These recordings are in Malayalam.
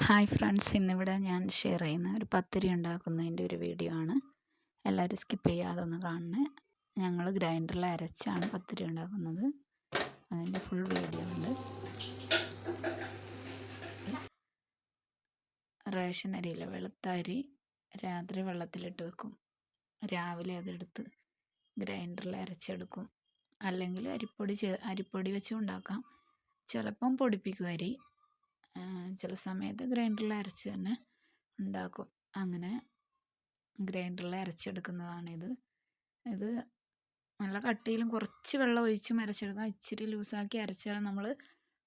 ഹായ് ഫ്രണ്ട്സ്, ഇന്നിവിടെ ഞാൻ ഷെയർ ചെയ്യുന്ന ഒരു പത്തിരി ഉണ്ടാക്കുന്നതിൻ്റെ ഒരു വീഡിയോ ആണ്. എല്ലാവരും സ്കിപ്പ് ചെയ്യാതെ ഒന്ന് കാണണേ. ഞങ്ങൾ ഗ്രൈൻഡറിൽ അരച്ചാണ് പത്തിരി ഉണ്ടാക്കുന്നത്. അതിൻ്റെ ഫുൾ വീഡിയോ ഉണ്ട്. റേഷൻ അരിയില്ല, വെളുത്ത അരി രാത്രി വെള്ളത്തിലിട്ട് വെക്കും. രാവിലെ അതെടുത്ത് ഗ്രൈൻഡറിൽ അരച്ചെടുക്കും. അല്ലെങ്കിൽ അരിപ്പൊടി വെച്ചും ഉണ്ടാക്കാം. ചിലപ്പം പൊടിപ്പിക്കും അരി. ചില സമയത്ത് ഗ്രൈൻഡറിൽ അരച്ച് തന്നെ ഉണ്ടാക്കും. അങ്ങനെ ഗ്രൈൻഡറിൽ അരച്ചെടുക്കുന്നതാണിത്. ഇത് നല്ല കട്ടിയിലും കുറച്ച് വെള്ളം ഒഴിച്ചും അരച്ചെടുക്കാം. ഇച്ചിരി ലൂസാക്കി അരച്ചാൽ നമ്മൾ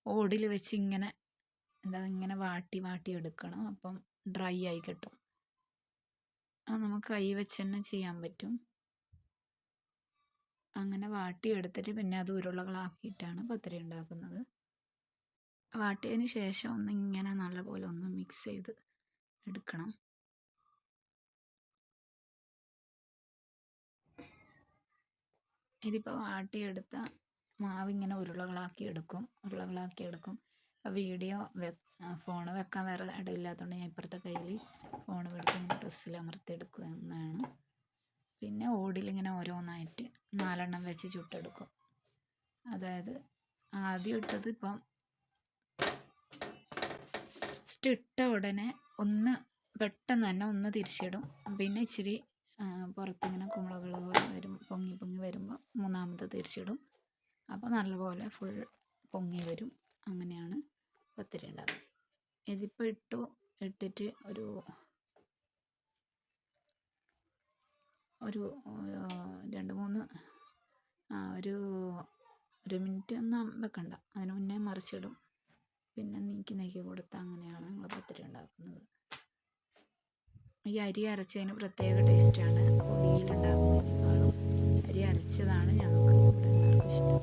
ഓടിൽ വെച്ച് ഇങ്ങനെ വാട്ടി എടുക്കണം. അപ്പം ഡ്രൈ ആയി കിട്ടും. അത് നമുക്ക് കൈ വെച്ച് തന്നെ ചെയ്യാൻ പറ്റും. അങ്ങനെ വാട്ടിയെടുത്തിട്ട് പിന്നെ അത് ഉരുളകളാക്കിയിട്ടാണ് പത്തിരി ഉണ്ടാക്കുന്നത്. വാട്ടിയതിന് ശേഷം ഇങ്ങനെ നല്ലപോലെ ഒന്ന് മിക്സ് ചെയ്ത് എടുക്കണം. ഇതിപ്പോൾ വാട്ടിയെടുത്ത മാവ് ഇങ്ങനെ ഉരുളകളാക്കി എടുക്കും. വീഡിയോ ഫോണ് വെക്കാൻ വേറെ ഇടയില്ലാത്തതുകൊണ്ട് ഞാൻ ഇപ്പുറത്തെ കയ്യിൽ ഫോൺ പിടിച്ച് ഇങ്ങനെ പ്രസ്സിൽ അമർത്തിയെടുക്കുന്നതാണ്. പിന്നെ ഓടിലിങ്ങനെ ഓരോന്നായിട്ട് 4 എണ്ണം വെച്ച് ചുട്ടെടുക്കും. അതായത് ആദ്യം ഇട്ടത് ഇപ്പം ഇട്ട ഉടനെ പെട്ടെന്ന് തന്നെ ഒന്ന് തിരിച്ചിടും. പിന്നെ ഇച്ചിരി പുറത്തിങ്ങനെ കുമിളകൾ പൊങ്ങി വരുമ്പോൾ മൂന്നാമത്തെ തിരിച്ചിടും. അപ്പോൾ നല്ലപോലെ ഫുൾ പൊങ്ങി വരും. അങ്ങനെയാണ് പത്തിരി ഉണ്ടാക്കുന്നത്. ഇതിപ്പോൾ ഇട്ടിട്ട് ഒരു 2-3 ഒരു മിനിറ്റ് ഒന്നും വെക്കണ്ട. അതിന് മുന്നേ മറിച്ചിടും. പിന്നെ നീക്കി കൊടുത്ത് അങ്ങനെയാണ് നമ്മൾ പത്തിരി ഉണ്ടാക്കുന്നത്. ഈ അരി അരച്ചതിന് പ്രത്യേക ടേസ്റ്റാണ്. പൊടിയിലുണ്ടാക്കുന്നതിനേക്കാളും അരി അരച്ചതാണ് ഞങ്ങൾക്ക് ഇവിടെ എല്ലാവർക്കും ഇഷ്ടം.